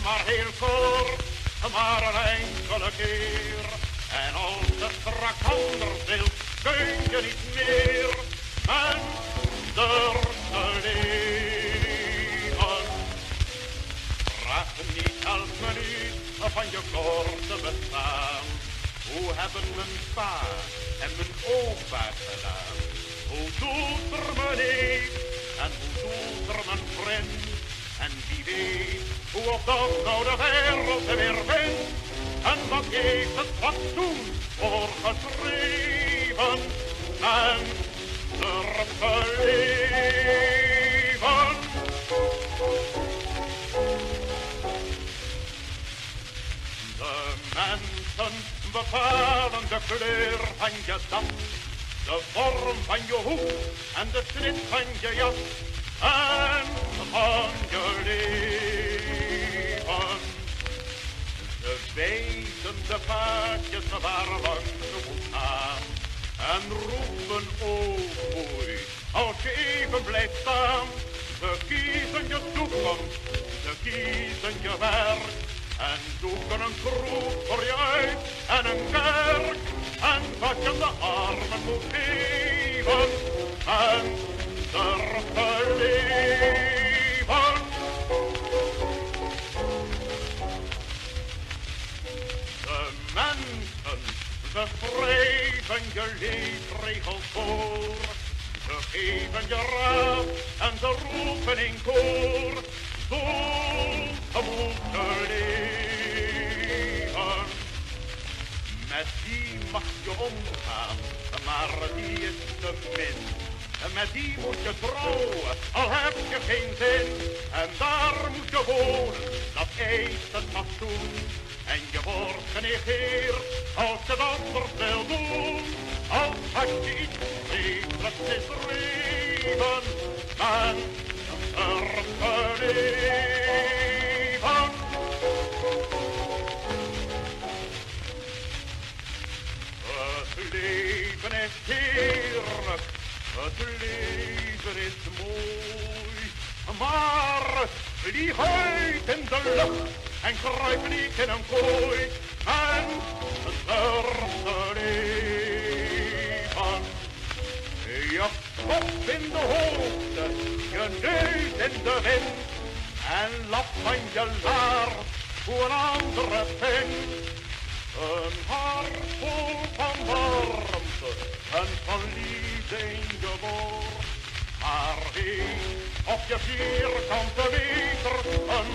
maar heel kort, maar een enkele keer. En als het strak anders wil, kun je niet meer minder te leven. Vraag me niet elk minuut van je korte bestaan. Hoe hebben mijn pa en mijn opa gedaan? Hoe doet er mijn neef en hoe doet er mijn vriend? En wie weet hoe op dat oude wereld weer wint? En wat heeft het fatsoen voor geschreven? En durven leven. De mensen bepalen de kleur van je das, de vorm van je hoed en de snit van je jas en van je leven. Ze wijzen de paadjes waar langs je moet gaan en roepen oei als je even blijft staan. Ze kiezen je toekomst, ze kiezen je werk en zoeken een kroeg voor je uit en een kerk. En wat je de armen moet geven en durven leven. De mensen, ze schrijven je leefregels voor. Ze geven je raad en ze roepen in koor. Zo moet je leven. Met die mag je omgaan, maar die is te min. Met die moet je trouwen, al heb je geen zin. En daar moet je wonen, dat eist het fatsoen. En je wordt genegeerd als je dat anders wil doen. Als had je iets vreselijks misdreven, en durven leven. Het leven is heerlijk, het leven is mooi. Maar vlieg uit in de lucht en kruip niet in een kooi. En durf te leven. Je kop in de hoogte, je neus in de wind. En lap van je laars voor een andere vindt. Een hart vol van warmte en van liefde in je borst. Maar weet of je vierkante meter een